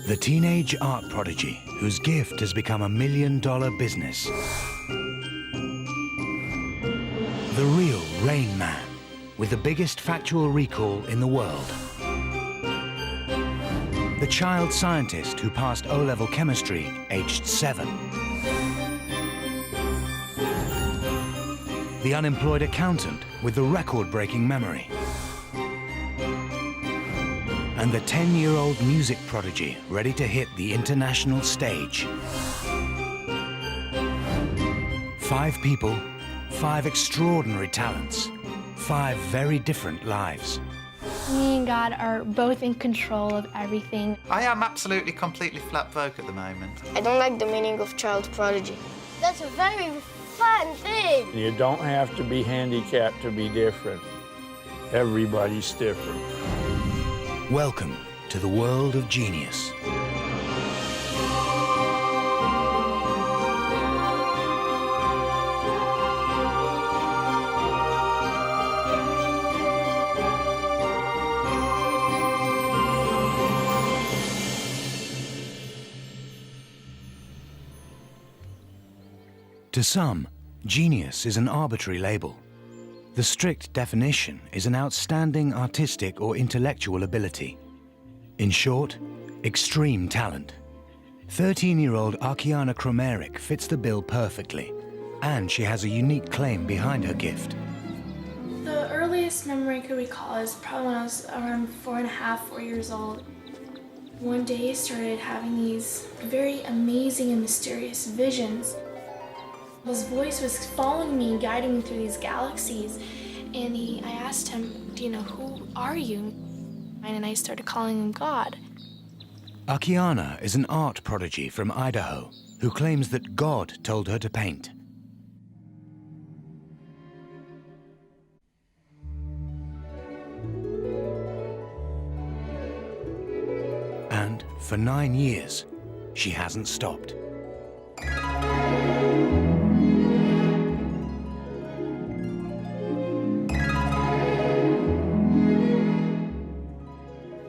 The teenage art prodigy whose gift has become a $1 million business. The real Rain Man with the biggest factual recall in the world. The child scientist who passed O-level chemistry aged 7. The unemployed accountant with the record-breaking memory. And the 10-year-old music prodigy ready to hit the international stage. 5 people, 5 extraordinary talents, 5 very different lives. Me and God are both in control of everything. I am absolutely, completely flat broke at the moment. I don't like the meaning of child prodigy. That's a very fun thing. You don't have to be handicapped to be different. Everybody's different. Welcome to the world of genius. To some, genius is an arbitrary label. The strict definition is an outstanding artistic or intellectual ability. In short, extreme talent. 13-year-old Archiana Kromeric fits the bill perfectly, and she has a unique claim behind her gift. The earliest memory I could recall is probably when I was around 4 years old. One day I started having these very amazing and mysterious visions. His voice was following me, guiding me through these galaxies. And I asked him, you know, who are you? And I started calling him God. Archiana is an art prodigy from Idaho who claims that God told her to paint. And for 9 years, she hasn't stopped.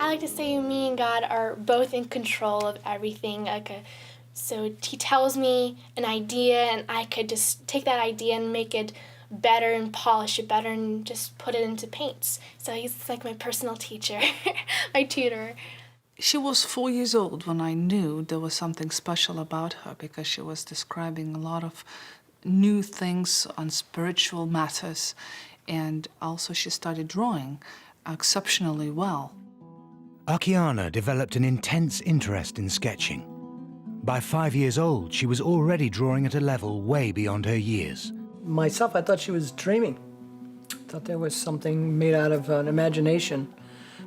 I like to say me and God are both in control of everything. So he tells me an idea and I could just take that idea and make it better and polish it better and just put it into paints. So he's like my personal teacher, my tutor. She was 4 years old when I knew there was something special about her because she was describing a lot of new things on spiritual matters, and also she started drawing exceptionally well. Archiana developed an intense interest in sketching. By 5 years old, she was already drawing at a level way beyond her years. Myself, I thought she was dreaming. I thought there was something made out of an imagination.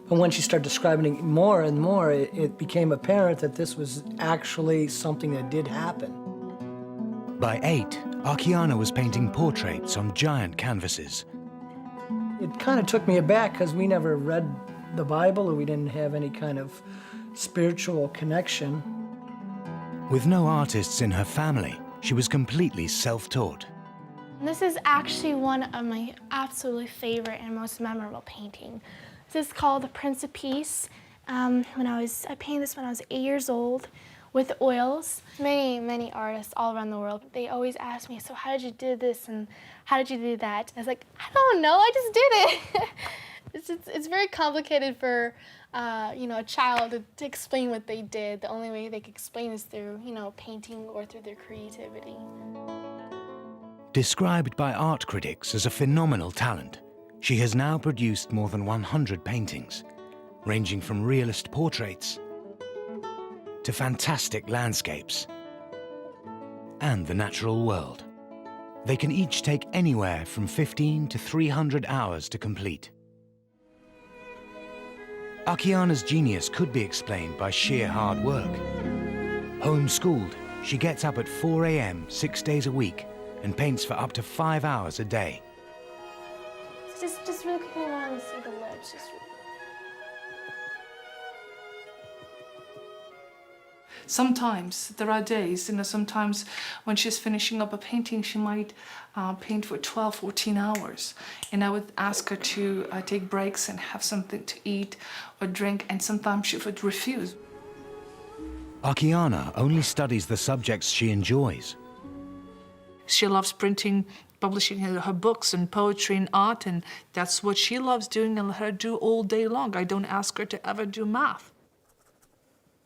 But when she started describing it more and more, it became apparent that this was actually something that did happen. By 8, Archiana was painting portraits on giant canvases. It kind of took me aback because we never read the Bible, or we didn't have any kind of spiritual connection. With no artists in her family, she was completely self-taught. This is actually one of my absolutely favorite and most memorable paintings. This is called The Prince of Peace. I painted this when I was 8 years old with oils. Many artists all around the world, they always ask me, so how did you do this and how did you do that? I was like, I don't know, I just did it. It's very complicated for a child to explain what they did. The only way they can explain is through painting or through their creativity. Described by art critics as a phenomenal talent, she has now produced more than 100 paintings, ranging from realist portraits to fantastic landscapes and the natural world. They can each take anywhere from 15 to 300 hours to complete. Archiana's genius could be explained by sheer hard work. Homeschooled, she gets up at 4 a.m. 6 days a week and paints for up to 5 hours a day. Just really quickly, I want to see the lips. Sometimes there are days, sometimes when she's finishing up a painting, she might paint for 12, 14 hours. And I would ask her to take breaks and have something to eat or drink, and sometimes she would refuse. Akiana only studies the subjects she enjoys. She loves printing, publishing her books and poetry and art, and that's what she loves doing and let her do all day long. I don't ask her to ever do math.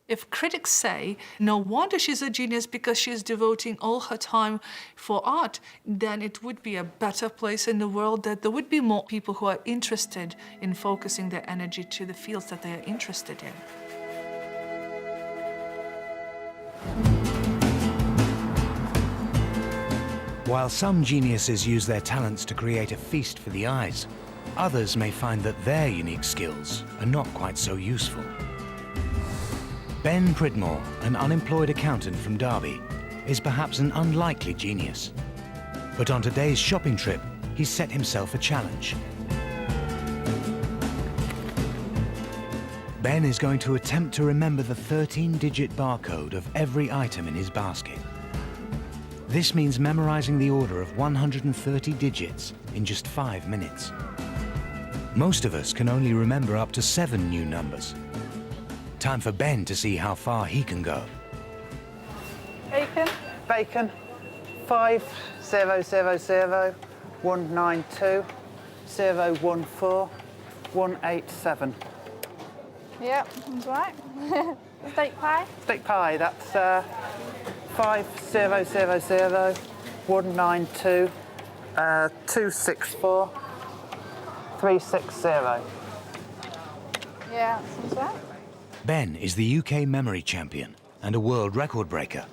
If critics say, no wonder she's a genius because she's devoting all her time for art, then it would be a better place in the world, that there would be more people who are interested in focusing their energy to the fields that they are interested in. While some geniuses use their talents to create a feast for the eyes, others may find that their unique skills are not quite so useful. Ben Pridmore, an unemployed accountant from Derby, is perhaps an unlikely genius. But on today's shopping trip, he's set himself a challenge. Ben is going to attempt to remember the 13-digit barcode of every item in his basket. This means memorizing the order of 130 digits in just 5 minutes. Most of us can only remember up to 7 new numbers. Time for Ben to see how far he can go. Bacon. Bacon, 5000 192 014 187. Yep, that's right. Steak pie. Steak pie, that's 5000 192 264 360. Yeah, that's right. Ben is the UK memory champion and a world record breaker.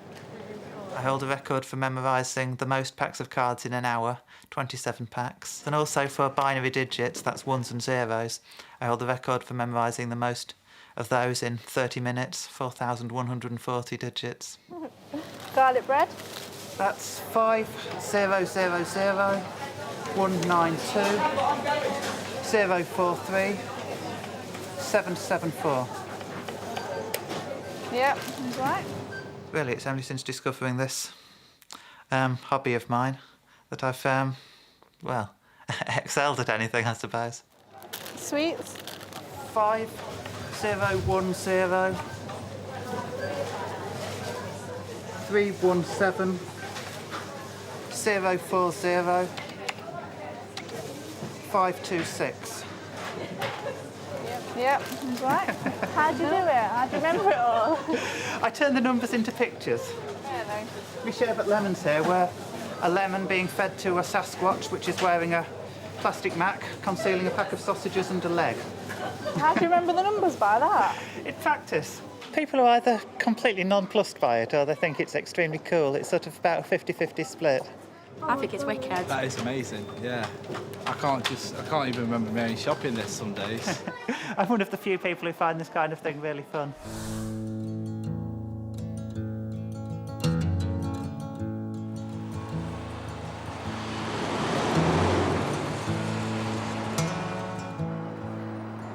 I hold a record for memorising the most packs of cards in an hour, 27 packs. And also for binary digits, that's ones and zeros, I hold the record for memorising the most of those in 30 minutes, 4,140 digits. Garlic bread. That's 5000 192 043 774. Yep, that's right. Really, it's only since discovering this hobby of mine that I've, well, excelled at anything, I suppose. Sweets. 5010 317 040 526. Yep, that's right. How'd you do it? How'd you remember it all? I turn the numbers into pictures. Yeah, We sherbet lemons here, where a lemon being fed to a Sasquatch, which is wearing a plastic mac, concealing a pack of sausages and a leg. How do you remember the numbers by that? In practice, people are either completely nonplussed by it or they think it's extremely cool. It's sort of about a 50-50 split. I think it's wicked. That is amazing, yeah. I can't even remember Mary shopping this some days. I'm one of the few people who find this kind of thing really fun.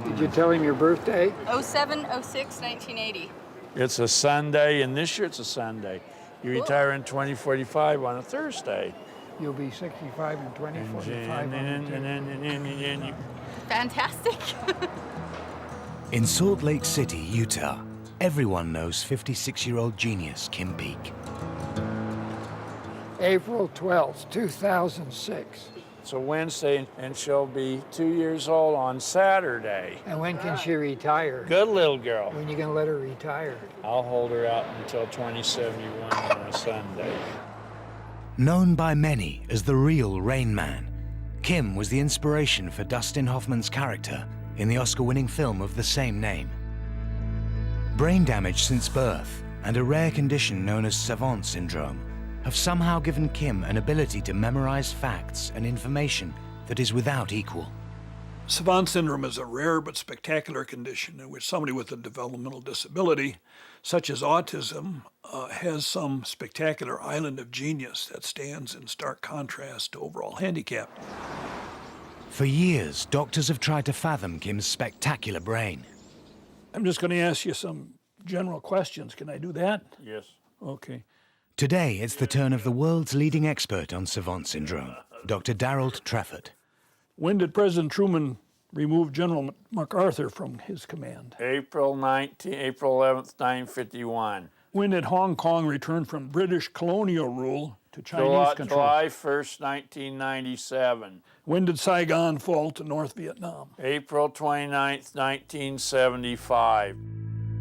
Did you tell him your birthday? 07/06/1980. It's a Sunday, and this year it's a Sunday. You retire in 2045 on a Thursday. You'll be 65 in 2045. Fantastic. In Salt Lake City, Utah, everyone knows 56-year-old genius Kim Peek. April 12th, 2006. It's a Wednesday, and she'll be 2 years old on Saturday. And when can she retire? Good little girl. When you gonna let her retire? I'll hold her out until 2071 on a Sunday. Known by many as the real Rain Man, Kim was the inspiration for Dustin Hoffman's character in the Oscar-winning film of the same name. Brain damage since birth and a rare condition known as savant syndrome have somehow given Kim an ability to memorize facts and information that is without equal. Savant syndrome is a rare but spectacular condition in which somebody with a developmental disability, such as autism, has some spectacular island of genius that stands in stark contrast to overall handicap. For years, doctors have tried to fathom Kim's spectacular brain. I'm just going to ask you some general questions. Can I do that? Yes. Okay. Today, it's the turn of the world's leading expert on savant syndrome, Dr. Darrell Treffert. When did President Truman remove General MacArthur from his command? April 11th, 1951. When did Hong Kong return from British colonial rule to Chinese control? July 1st, 1997. When did Saigon fall to North Vietnam? April 29th, 1975.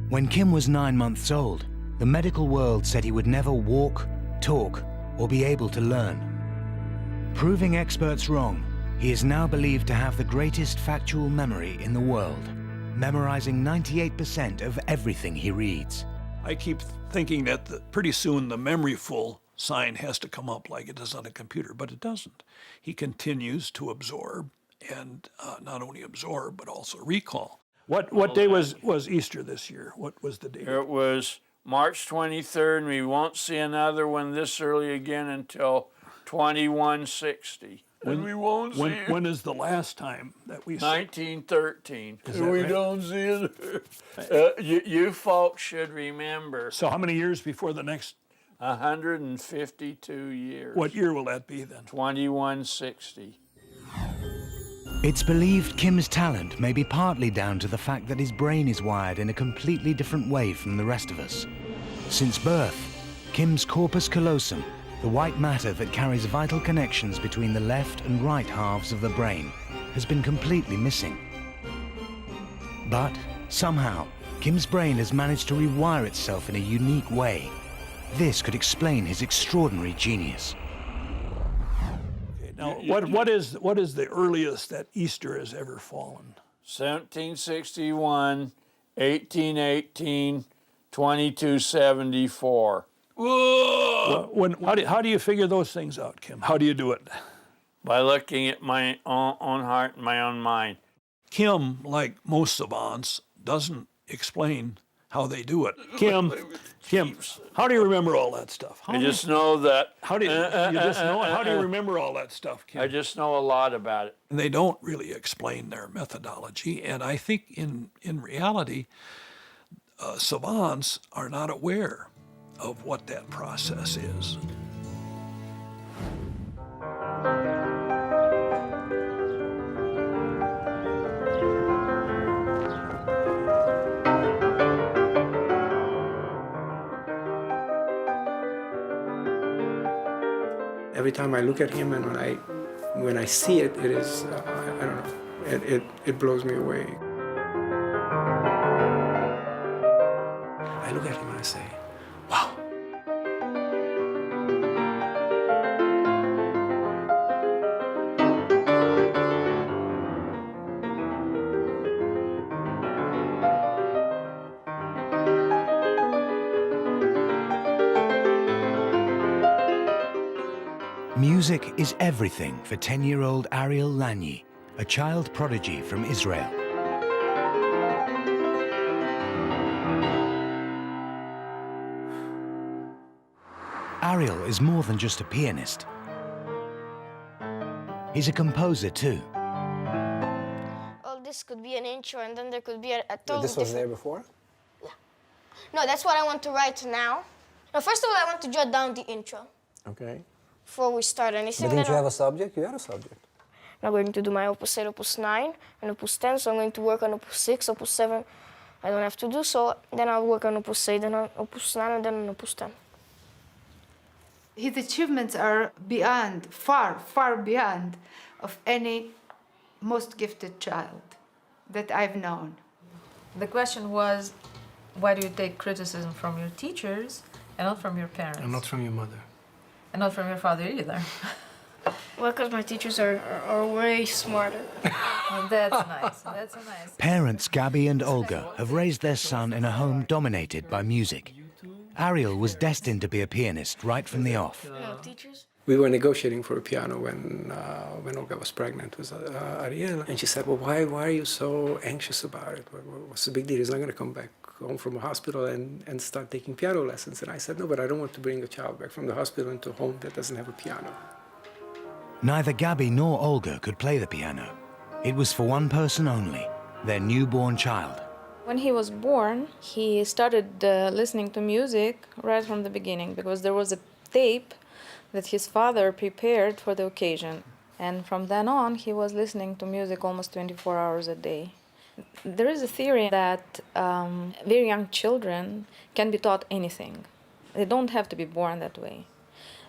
When Kim was 9 months old, the medical world said he would never walk, talk, or be able to learn. Proving experts wrong, he is now believed to have the greatest factual memory in the world, memorizing 98% of everything he reads. I keep thinking that pretty soon the memory full sign has to come up like it does on a computer, but it doesn't. He continues to absorb, and not only absorb, but also recall. What day was Easter this year? What was the date? It was March 23rd, and we won't see another one this early again until 2160. And we won't see it. When is the last time that we saw 1913. Is that We right? don't see it. You folks should remember. So how many years before the next? 152 years. What year will that be then? 2160. It's believed Kim's talent may be partly down to the fact that his brain is wired in a completely different way from the rest of us. Since birth, Kim's corpus callosum, the white matter that carries vital connections between the left and right halves of the brain, has been completely missing. But somehow, Kim's brain has managed to rewire itself in a unique way. This could explain his extraordinary genius. Now, what is the earliest that Easter has ever fallen? 1761, 1818, 2274. Whoa! How do you figure those things out, Kim? How do you do it? By looking at my own heart and my own mind. Kim, like most savants, doesn't explain how they do it. Kim, how do you remember all that stuff? I just know that. How do you just know it? How do you remember all that stuff, Kim? I just know a lot about it. And they don't really explain their methodology, and I think in reality, savants are not aware of what that process is. Every time I look at him and when I see it, it is, I don't know, it blows me away. I look at him and I say, wow. Music is everything for 10-year-old Ariel Lanyi, a child prodigy from Israel. Ariel is more than just a pianist. He's a composer too. Well, this could be an intro, and then there could be a totally This was there before? Yeah. No, that's what I want to write now. No, first of all, I want to jot down the intro. Okay. Before we start anything. But didn't you have a subject? You had a subject. I'm going to do my Opus 8, Opus 9, and Opus 10, so I'm going to work on Opus 6, Opus 7. I don't have to do so. Then I'll work on Opus 8, then on Opus 9, and then on Opus 10. His achievements are beyond, far, far beyond of any most gifted child that I've known. The question was, why do you take criticism from your teachers and not from your parents? And not from your mother. And not from your father either. Well, because my teachers are way smarter. Well, that's nice. That's a nice. Parents Gabby and Olga have raised their son in a home dominated by music. Ariel was destined to be a pianist right from the off. We were negotiating for a piano when Olga was pregnant with Ariel, and she said, "Well, why are you so anxious about it? What's the big deal? He's not going to come back home from a hospital and start taking piano lessons." And I said, "No, but I don't want to bring a child back from the hospital into a home that doesn't have a piano." Neither Gabby nor Olga could play the piano. It was for one person only, their newborn child. When he was born, he started listening to music right from the beginning because there was a tape that his father prepared for the occasion. And from then on, he was listening to music almost 24 hours a day. There is a theory that very young children can be taught anything. They don't have to be born that way.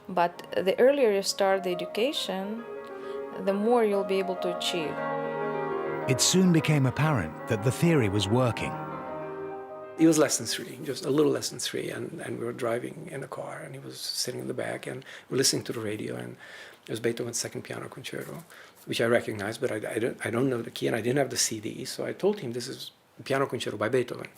But the earlier you start the education, the more you'll be able to achieve. It soon became apparent that the theory was working. He was less than 3, just a little less than 3, and we were driving in a car, and he was sitting in the back, and we were listening to the radio, and it was Beethoven's Second Piano Concerto, which I recognized, but I don't know the key, and I didn't have the CD, so I told him, this is Piano Concerto by Beethoven.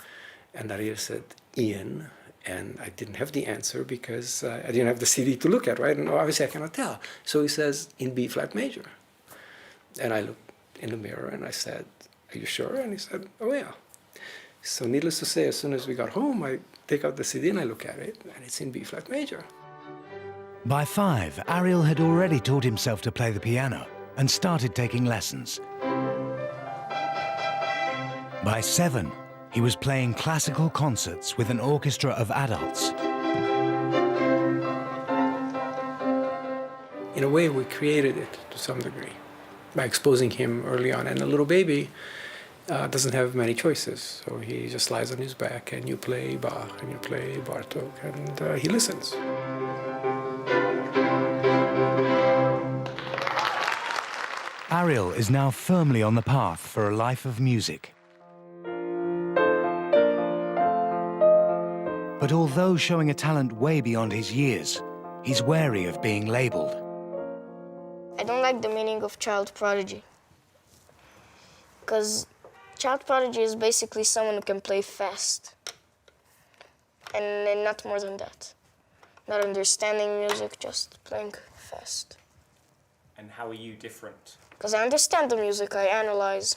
And Ariel said, Ian, and I didn't have the answer because I didn't have the CD to look at, right? And obviously I cannot tell. So he says, in B flat major. And I looked in the mirror, and I said, are you sure? And he said, oh yeah. So needless to say, as soon as we got home, I take out the CD and I look at it, and it's in B flat major. By 5, Ariel had already taught himself to play the piano and started taking lessons. By 7, he was playing classical concerts with an orchestra of adults. In a way, we created it to some degree by exposing him early on. And a little baby doesn't have many choices. So he just lies on his back, and you play Bach, and you play Bartók, and he listens. Ariel is now firmly on the path for a life of music. But although showing a talent way beyond his years, he's wary of being labeled. I don't like the meaning of child prodigy. Because child prodigy is basically someone who can play fast. And not more than that. Not understanding music, just playing fast. And how are you different? Because I understand the music, I analyze.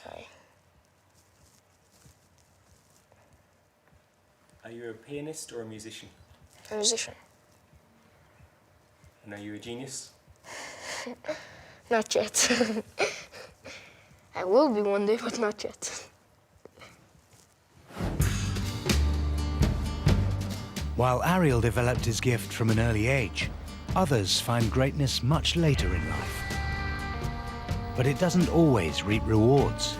Are you a pianist or a musician? A musician. And are you a genius? Not yet. I will be one day, but not yet. While Ariel developed his gift from an early age, others find greatness much later in life. But it doesn't always reap rewards.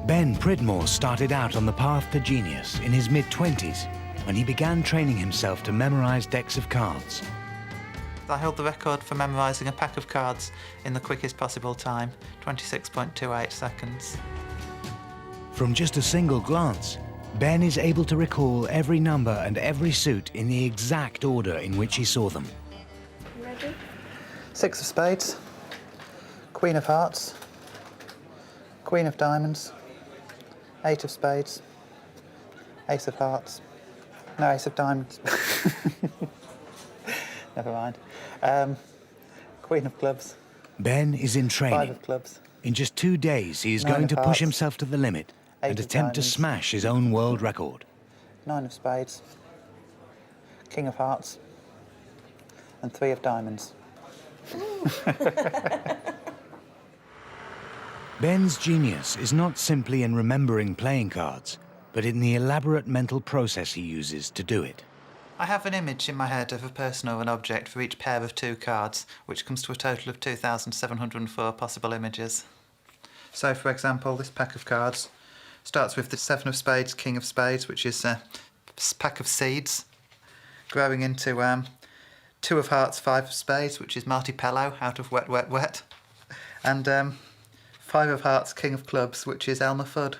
Ben Pridmore started out on the path to genius in his mid-20s when he began training himself to memorize decks of cards. I held the record for memorising a pack of cards in the quickest possible time, 26.28 seconds. From just a single glance, Ben is able to recall every number and every suit in the exact order in which he saw them. Ready? 6 of spades, Queen of hearts, Queen of diamonds, 8 of spades, Ace of hearts, no, Ace of diamonds. Never mind. Queen of clubs. Ben is in training. 5 of clubs. In just 2 days, he is 9 going of to push hearts. himself to the limit 8 and of attempt to diamonds. smash his own world record. 9 of spades, King of hearts, and 3 of diamonds. Ben's genius is not simply in remembering playing cards, but in the elaborate mental process he uses to do it. I have an image in my head of a person or an object for each pair of 2 cards, which comes to a total of 2,704 possible images. So, for example, this pack of cards starts with the 7 of spades, King of spades, which is a pack of seeds, growing into 2 of hearts, 5 of spades, which is Marty Pello out of Wet, Wet, Wet, and 5 of hearts, King of clubs, which is Elmer Fudd.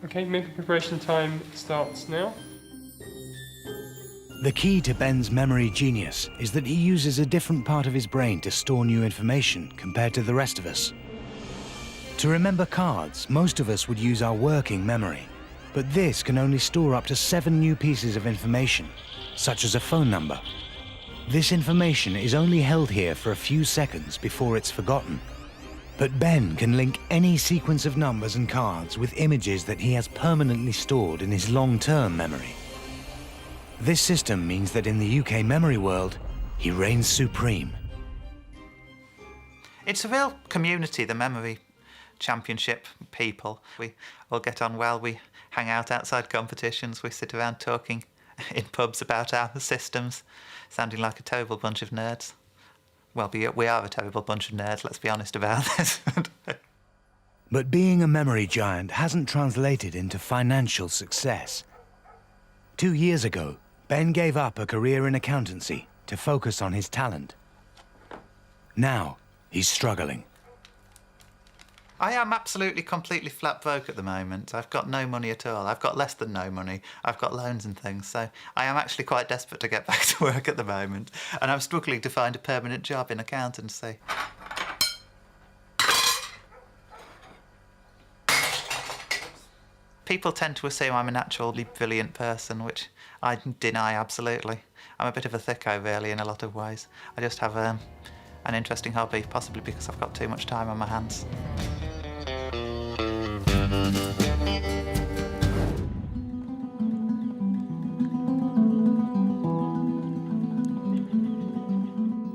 Okay, maybe preparation time starts now. The key to Ben's memory genius is that he uses a different part of his brain to store new information compared to the rest of us. To remember cards, most of us would use our working memory, but this can only store up to 7 new pieces of information, such as a phone number. This information is only held here for a few seconds before it's forgotten. But Ben can link any sequence of numbers and cards with images that he has permanently stored in his long-term memory. This system means that in the UK memory world, he reigns supreme. It's a real community, the memory championship people. We all get on well, we hang out outside competitions, we sit around talking in pubs about our systems, sounding like a terrible bunch of nerds. Well, we are a terrible bunch of nerds, let's be honest about this. But being a memory giant hasn't translated into financial success. 2 years ago, Ben gave up a career in accountancy to focus on his talent. Now, he's struggling. I am absolutely completely flat broke at the moment. I've got no money at all. I've got less than no money. I've got loans and things, so I am actually quite desperate to get back to work at the moment, and I'm struggling to find a permanent job in accountancy. People tend to assume I'm a naturally brilliant person, which I deny absolutely. I'm a bit of a thicko, really, in a lot of ways. I just have an interesting hobby, possibly because I've got too much time on my hands.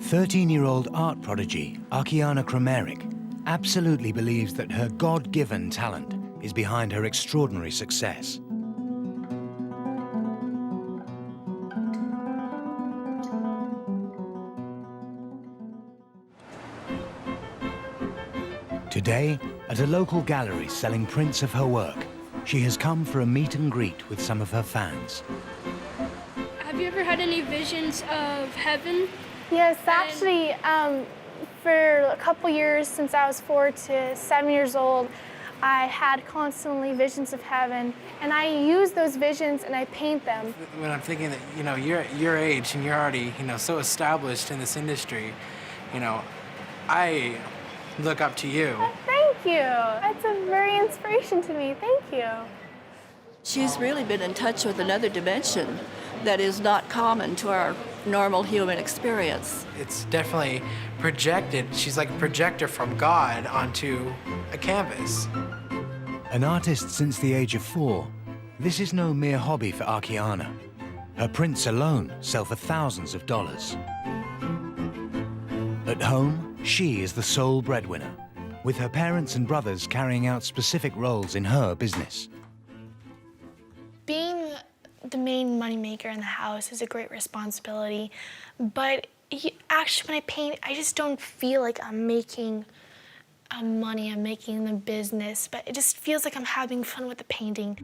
"13-year-old art prodigy Akiana Krameric absolutely believes that her God-given talent is behind her extraordinary success. Today, at a local gallery selling prints of her work, she has come for a meet and greet with some of her fans. Have you ever had any visions of heaven? Yes, actually, for a couple years, since I was 4 to 7 years old, I had constantly visions of heaven, and I use those visions and I paint them. When I'm thinking that, you're at your age and you're already, so established in this industry, I look up to you. Oh, thank you. That's a very inspiration to me. Thank you. She's really been in touch with another dimension that is not common to our normal human experience. It's definitely projected. She's like a projector from God onto a canvas. An artist since the age of 4, this is no mere hobby for Akiana. Her prints alone sell for thousands of dollars. At home, she is the sole breadwinner, with her parents and brothers carrying out specific roles in her business. Being the main moneymaker in the house is a great responsibility, but actually when I paint, I just don't feel like I'm making money, I'm making the business, but it just feels like I'm having fun with the painting.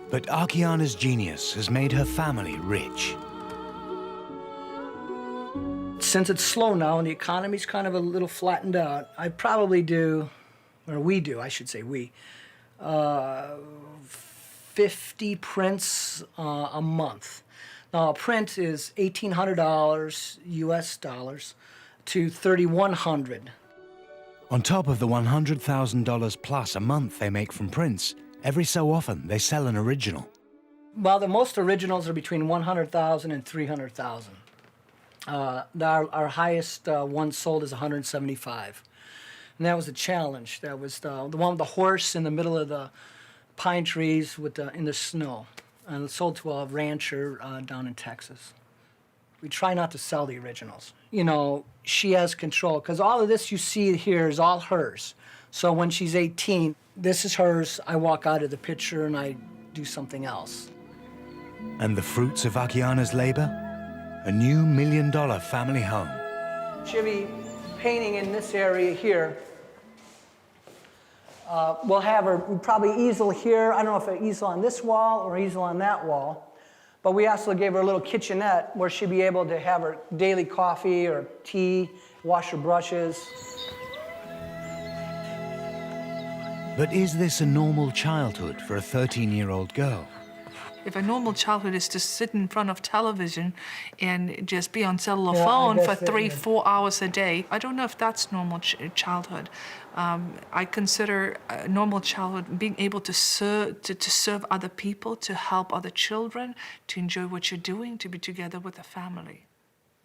But Akiana's genius has made her family rich. Since it's slow now and the economy's kind of a little flattened out, I probably do, or we do, I should say we, 50 prints a month. Now, a print is $1,800 US dollars to $3,100. On top of the $100,000 plus a month they make from prints, every so often they sell an original. Well, the most originals are between 100,000 and 300,000. Our highest one sold is 175. And that was a challenge. That was the one with the horse in the middle of the pine trees with in the snow. And it sold to a rancher down in Texas. We try not to sell the originals. She has control, because all of this you see here is all hers. So when she's 18, this is hers. I walk out of the picture and I do something else. And the fruits of Akiana's labor? A new $1 million family home. She'll be painting in this area here. We'll have her probably easel here. I don't know if an easel on this wall or easel on that wall. But we also gave her a little kitchenette where she'd be able to have her daily coffee or tea, wash her brushes. But is this a normal childhood for a 13-year-old girl? If a normal childhood is to sit in front of television and just be on cellular phone for 3-4 hours a day, I don't know if that's normal childhood. I consider a normal childhood being able to serve other people, to help other children, to enjoy what you're doing, to be together with a family.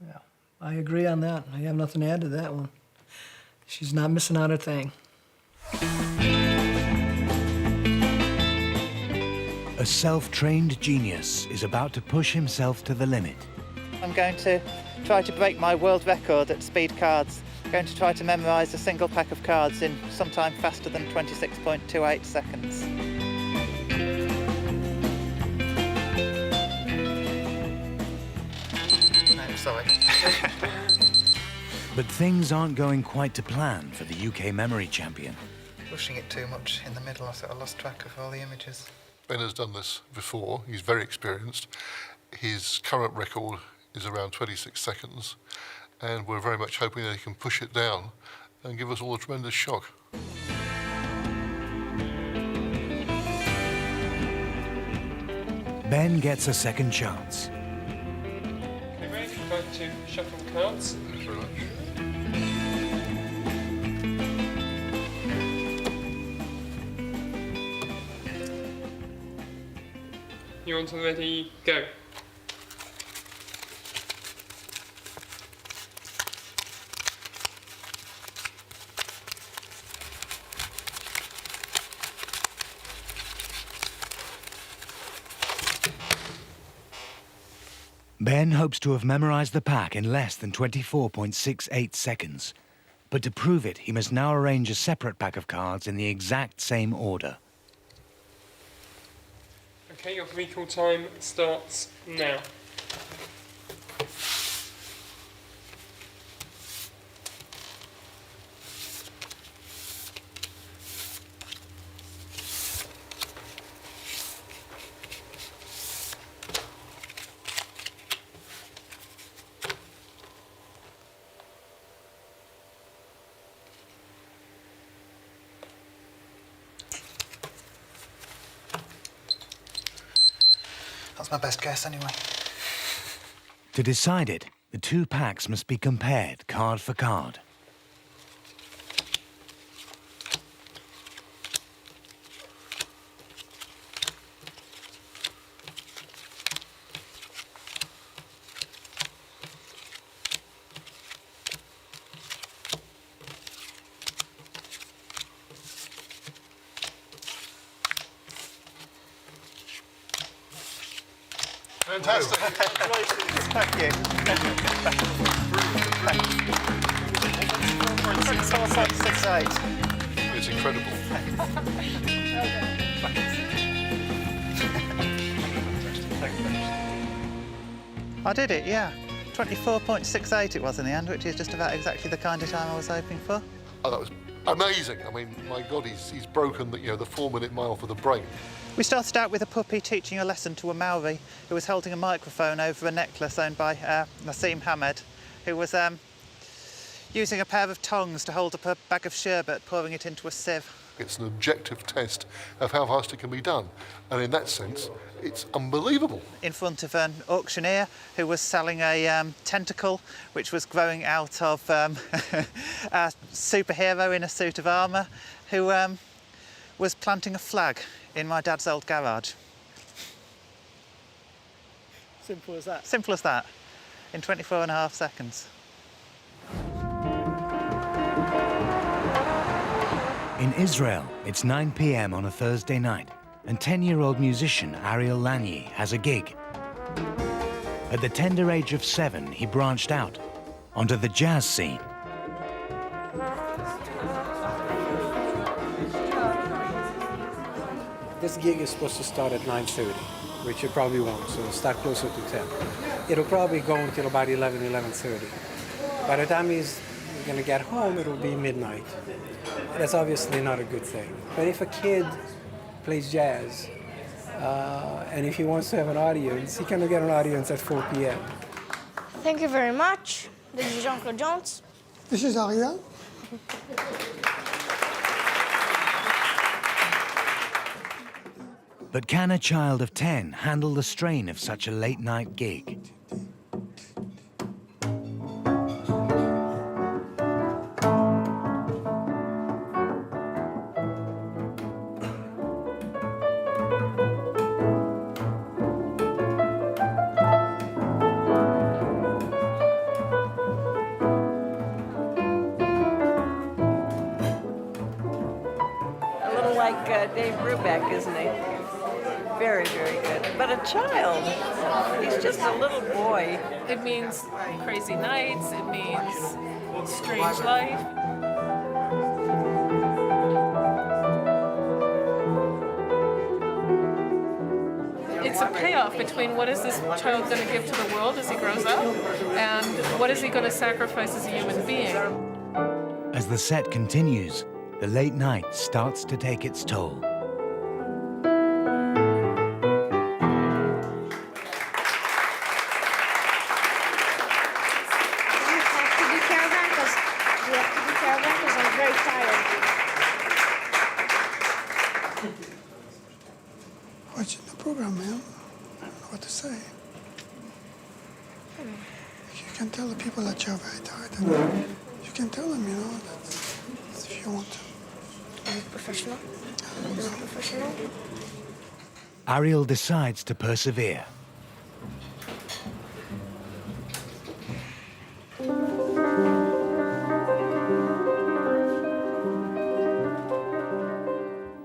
Yeah, I agree on that. I have nothing to add to that one. She's not missing out a thing. A self-trained genius is about to push himself to the limit. I'm going to try to break my world record at speed cards. I'm going to try to memorise a single pack of cards in sometime faster than 26.28 seconds. No, sorry. But things aren't going quite to plan for the UK memory champion. Pushing it too much in the middle, I lost track of all the images. Ben has done this before. He's very experienced. His current record is around 26 seconds, and we're very much hoping that he can push it down and give us all a tremendous shock. Ben gets a second chance. Okay, ready? Back to shuffle cards. Thank you very much. You want to ready? Go. Ben hopes to have memorized the pack in less than 24.68 seconds. But to prove it, he must now arrange a separate pack of cards in the exact same order. Okay, your recall time starts now. That's my best guess anyway. To decide it, the two packs must be compared card for card. Fantastic. Congratulations. Thank you. 24.68. It's incredible. I did it, yeah. 24.68 it was in the end, which is just about exactly the kind of time I was hoping for. Oh, that was amazing. I mean, my God, he's broken the 4-minute mile for the brain. We started out with a puppy teaching a lesson to a Maori who was holding a microphone over a necklace owned by Nassim Hamed, who was using a pair of tongs to hold up a bag of sherbet, pouring it into a sieve. It's an objective test of how fast it can be done. And in that sense, it's unbelievable. In front of an auctioneer who was selling a tentacle which was growing out of a superhero in a suit of armour who was planting a flag in my dad's old garage. Simple as that. Simple as that, in 24.5 seconds. In Israel, it's 9 p.m. on a Thursday night, and 10-year-old musician Ariel Lanyi has a gig. At the tender age of 7, he branched out onto the jazz scene. This gig is supposed to start at 9:30, which it probably won't, so it'll start closer to 10. It'll probably go until about 11:30. By the time he's going to get home, it'll be midnight. That's obviously not a good thing. But if a kid plays jazz, and if he wants to have an audience, he can get an audience at 4 p.m. Thank you very much. This is Jean-Claude Jones. This is Ariel. But can a child of 10 handle the strain of such a late-night gig? A little like Dave Brubeck, isn't he? Very, very good. But a child, he's just a little boy. It means crazy nights, it means strange life. It's it's a payoff between what is this child going to give to the world as he grows up and what is he going to sacrifice as a human being. As the set continues, the late night starts to take its toll. Watching the program, man. I don't know what to say. You can tell the people that you're very tired. And you can tell them, you know, that if you want to. Is it professional? Is it professional? Ariel decides to persevere.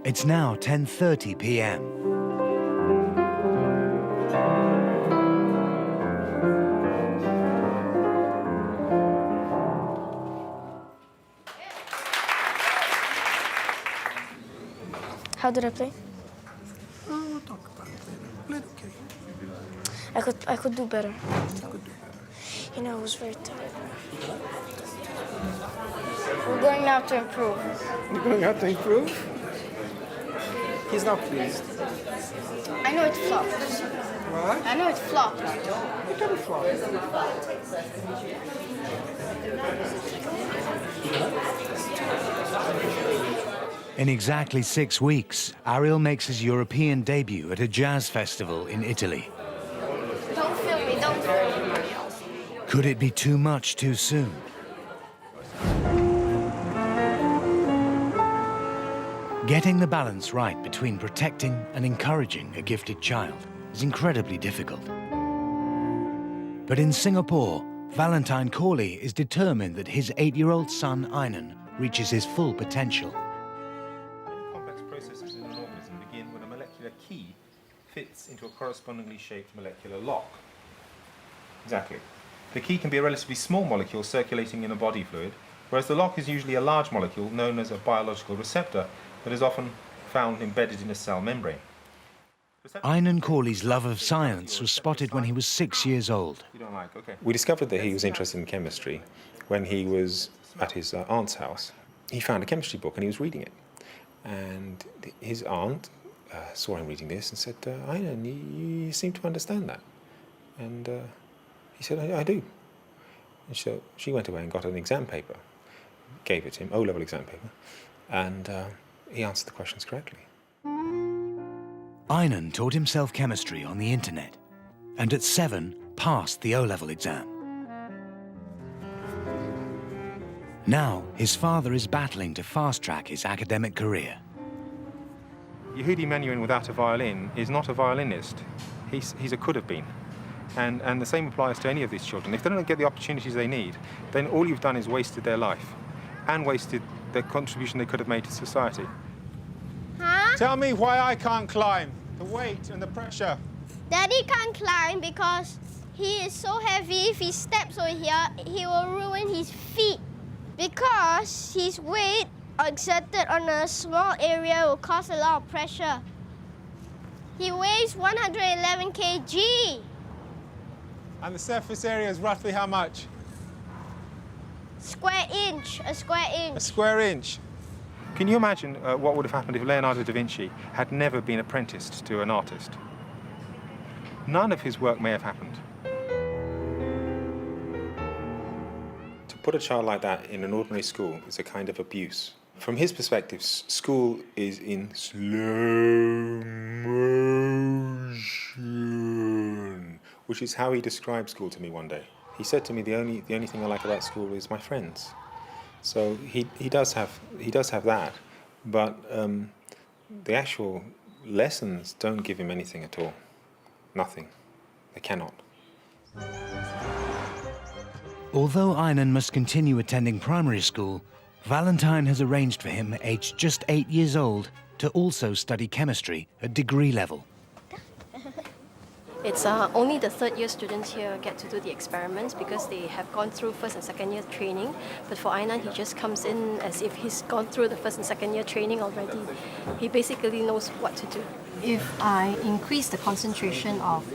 It's now 10:30 p.m. How did I play? Oh, we'll talk about it later. Played okay. I could do better. You know, I was very tired. We're going now to improve. You're going out to improve? He's not pleased. I know it flopped. What? I know it flopped. It didn't flop. In exactly 6 weeks, Ariel makes his European debut at a jazz festival in Italy. Don't film me, don't film me. Could it be too much too soon? Getting the balance right between protecting and encouraging a gifted child is incredibly difficult. But in Singapore, Valentine Corley is determined that his 8-year-old son, Einan, reaches his full potential. Complex processes in an organism begin when a molecular key fits into a correspondingly shaped molecular lock. Exactly. The key can be a relatively small molecule circulating in a body fluid, whereas the lock is usually a large molecule known as a biological receptor that is often found embedded in a cell membrane. Einan Corley's love of science was spotted when he was 6 years old. We discovered that he was interested in chemistry when he was at his aunt's house. He found a chemistry book and he was reading it. And his aunt saw him reading this and said, Einan, you seem to understand that. And he said, I do. And so she went away and got an exam paper, gave it to him, O-level exam paper, and he answered the questions correctly. Einan taught himself chemistry on the internet, and at 7 passed the O-level exam. Now, his father is battling to fast-track his academic career. Yehudi Menuhin without a violin is not a violinist. He's a could have been. And the same applies to any of these children. If they don't get the opportunities they need, then all you've done is wasted their life and wasted the contribution they could have made to society. Huh? Tell me why I can't climb. The weight and the pressure. Daddy can't climb because he is so heavy. If he steps over here, he will ruin his feet. Because his weight exerted on a small area will cause a lot of pressure. He weighs 111 kg. And the surface area is roughly how much? Square inch, a square inch. A square inch. Can you imagine what would have happened if Leonardo da Vinci had never been apprenticed to an artist? None of his work may have happened. To put a child like that in an ordinary school is a kind of abuse. From his perspective, school is in slow motion, which is how he described school to me one day. He said to me, the only thing I like about school is my friends. So he does have that, but the actual lessons don't give him anything at all. Nothing. They cannot. Although Einan must continue attending primary school, Valentine has arranged for him, aged just 8 years old, to also study chemistry at degree level. It's only the third-year students here get to do the experiments because they have gone through first and second-year training. But for Einan, he just comes in as if he's gone through the first and second-year training already. He basically knows what to do. If I increase the concentration of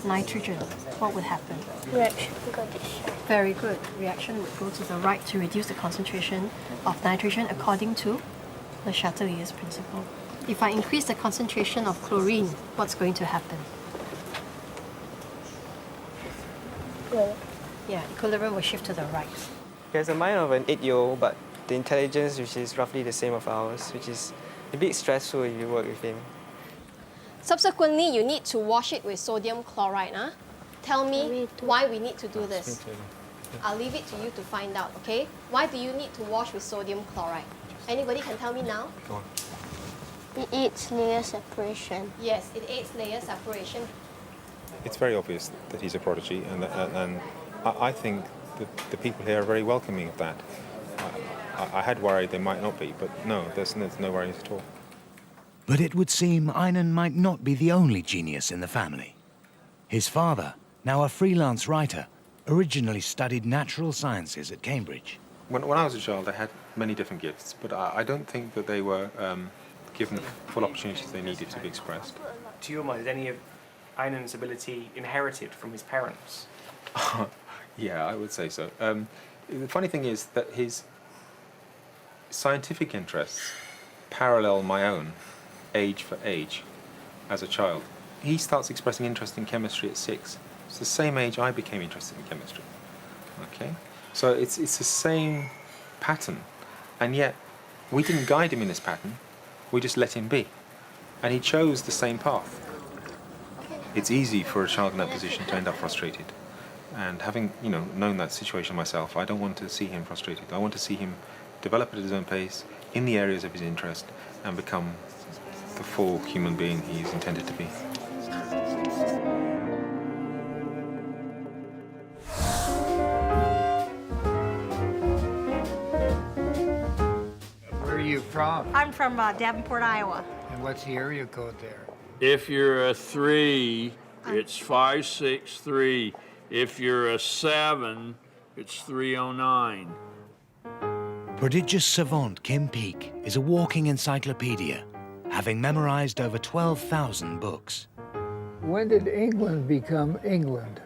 nitrogen, what would happen? Reaction got this. Very good. Reaction would go to the right to reduce the concentration of nitrogen according to the Chatelier principle. If I increase the concentration of chlorine, what's going to happen? Well, Yeah, equilibrium will shift to the right. He has the mind of an 8-year-old, but the intelligence, which is roughly the same of ours, which is a bit stressful if you work with him. Subsequently, you need to wash it with sodium chloride. Huh? Tell me why we need to do this. I'll leave it to you to find out, okay? Why do you need to wash with sodium chloride? Anybody can tell me now? Go on. it aids layer separation. Yes, it aids layer separation. It's very obvious that he's a prodigy, and I think that the people here are very welcoming of that. I had worried they might not be, but no, there's no worries at all. But it would seem Einan might not be the only genius in the family. His father, now a freelance writer, originally studied natural sciences at Cambridge. When I was a child, I had many different gifts, but I don't think that they were given the full opportunities they needed to be expressed. To your mind, is any of Einan's ability inherited from his parents? Yeah, I would say so. The funny thing is that his scientific interests parallel my own, age for age, as a child. He starts expressing interest in chemistry at 6. It's the same age I became interested in chemistry. Okay? So it's the same pattern, and yet we didn't guide him in this pattern, we just let him be. And he chose the same path. It's easy for a child in that position to end up frustrated. And having, known that situation myself, I don't want to see him frustrated. I want to see him develop at his own pace, in the areas of his interest, and become the full human being he is intended to be. Where are you from? I'm from Davenport, Iowa. And what's the area code there? If you're a 3, it's 563. If you're a 7, it's 309. Prodigious savant Kim Peek is a walking encyclopedia, having memorized over 12,000 books. When did England become England?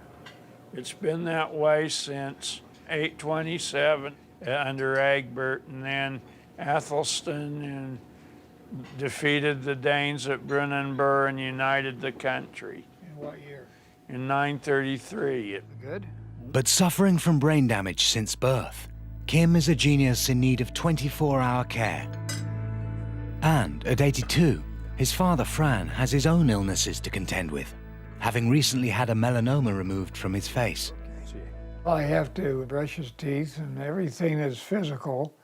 It's been that way since 827 under Egbert, and then Athelstan defeated the Danes at Brunanburh and united the country. In what year? In 933. Good. But suffering from brain damage since birth, Kim is a genius in need of 24-hour care. And at 82, his father Fran has his own illnesses to contend with, having recently had a melanoma removed from his face. I have to brush his teeth and everything that's physical.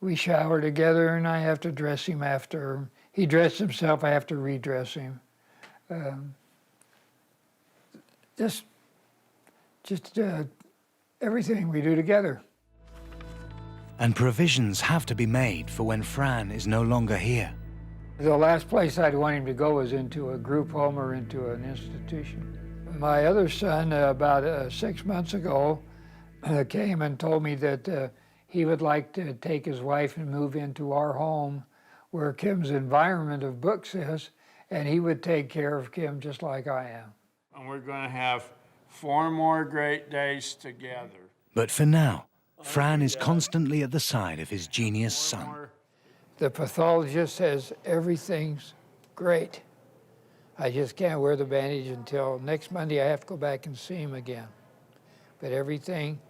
We shower together and I have to dress him after. He dressed himself, I have to redress him. Just everything we do together. And provisions have to be made for when Fran is no longer here. The last place I'd want him to go is into a group home or into an institution. My other son, about 6 months ago, came and told me that he would like to take his wife and move into our home where Kim's environment of books is, and he would take care of Kim just like I am. And we're going to have 4 more great days together. But for now, Fran is constantly at the side of his genius son. The pathologist says everything's great. I just can't wear the bandage until next Monday. I have to go back and see him again. But everything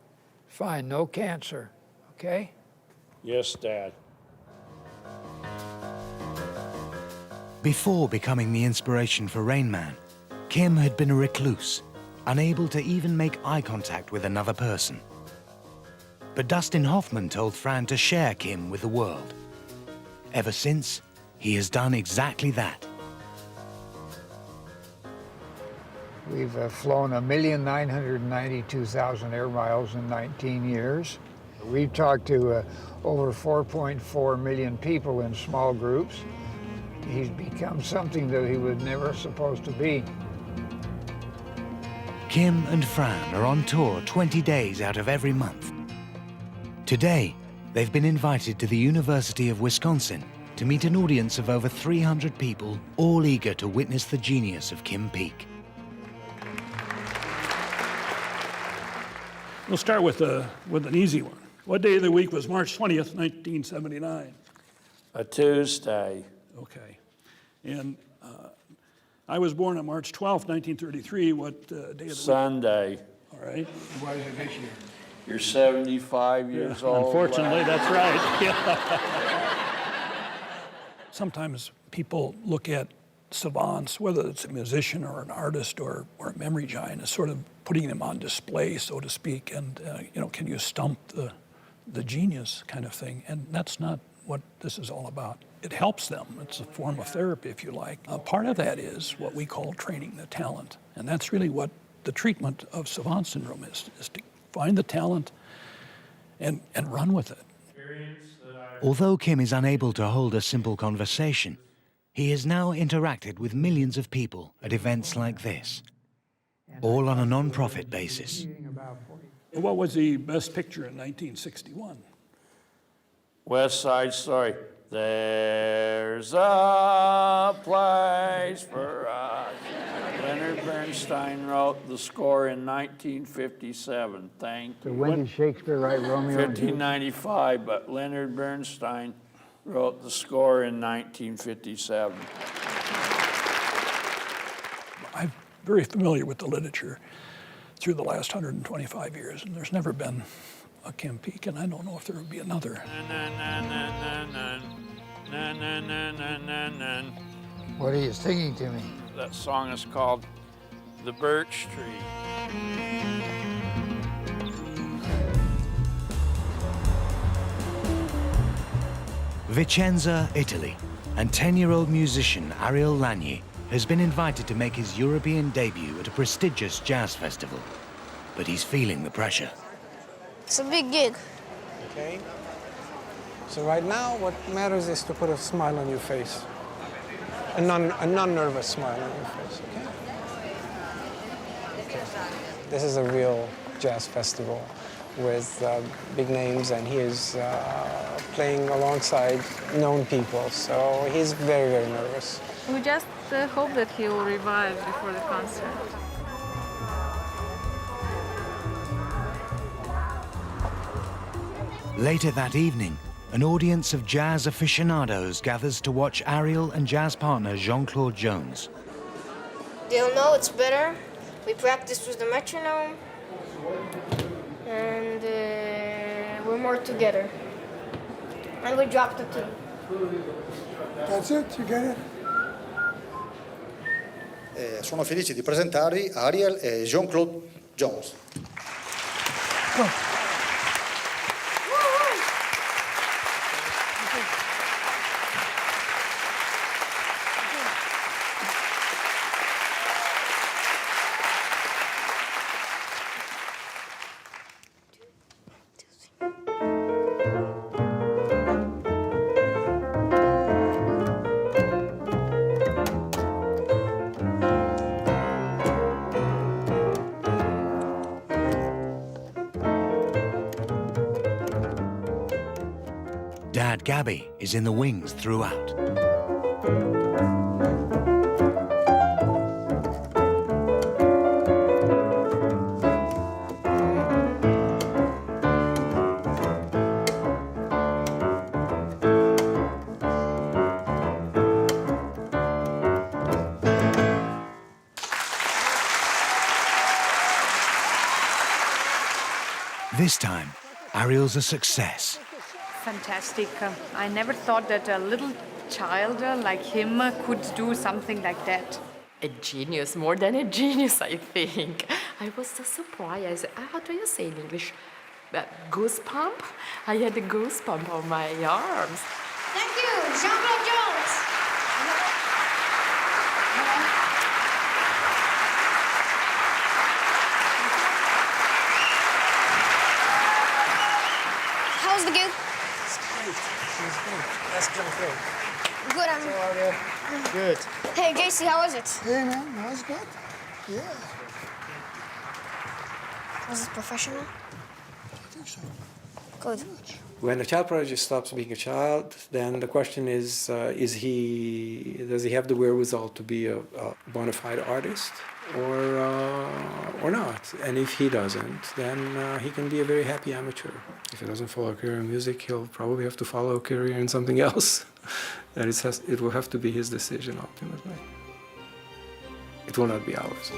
fine, no cancer, okay? Yes, Dad. Before becoming the inspiration for Rain Man, Kim had been a recluse, unable to even make eye contact with another person. But Dustin Hoffman told Fran to share Kim with the world. Ever since, he has done exactly that. We've flown 1,992,000 air miles in 19 years. We've talked to over 4.4 million people in small groups. He's become something that he was never supposed to be. Kim and Fran are on tour 20 days out of every month. Today, they've been invited to the University of Wisconsin to meet an audience of over 300 people, all eager to witness the genius of Kim Peek. We'll start with an easy one. What day of the week was March 20th, 1979? A Tuesday. Okay. And I was born on March 12th, 1933. What day of the week? Sunday. All right. What is it this year? You're 75 years old. Unfortunately, that's right. Sometimes people look at savants, whether it's a musician or an artist or a memory giant, as sort of putting them on display, so to speak, and can you stump the genius kind of thing? And that's not what this is all about. It helps them. It's a form of therapy, if you like. Part of that is what we call training the talent, and that's really what the treatment of savant syndrome is to find the talent and run with it. Although Kim is unable to hold a simple conversation, he has now interacted with millions of people at events like this, all on a non-profit basis. What was the best picture in 1961? West Side Story. There's a place for us. Leonard Bernstein wrote the score in 1957. Thank you. So when did Shakespeare write Romeo and Juliet? 1595, but Leonard Bernstein wrote the score in 1957. I'm very familiar with the literature through the last 125 years, and there's never been a Kim Peek, and I don't know if there will be another. What are you singing to me? That song is called The Birch Tree. Vicenza, Italy, and 10-year-old musician Ariel Lagni has been invited to make his European debut at a prestigious jazz festival, but he's feeling the pressure. It's a big gig. Okay. So right now, what matters is to put a smile on your face. A non-nervous smile on your face, okay? Okay. This is a real jazz festival with big names, and he is playing alongside known people, so he's very, very nervous. We just hope that he will revive before the concert. Later that evening, an audience of jazz aficionados gathers to watch Ariel and jazz partner Jean-Claude Jones. They'll know it's better. We practice with the metronome, and we're more together. And we drop the two. That's it, you get it? Sono felice di presentarvi Ariel e Jean-Claude Jones. Dad Gabby is in the wings throughout. This time, Ariel's a success. Fantastic. I never thought that a little child like him could do something like that. A genius, more than a genius, I think. I was so surprised. How do you say in English? Goosebump? I had a goosebump on my arms. Thank you, Jean-Claude Jones. How's the gig? That's great. Good, Good. Hey, JC, how was it? Hey, man, that was good. Yeah. Was it professional? I think so. Good. When a child prodigy stops being a child, then the question is does he have the wherewithal to be a bona fide artist or not? And if he doesn't, then he can be a very happy amateur. If he doesn't follow a career in music, he'll probably have to follow a career in something else. And it will have to be his decision ultimately. It will not be ours.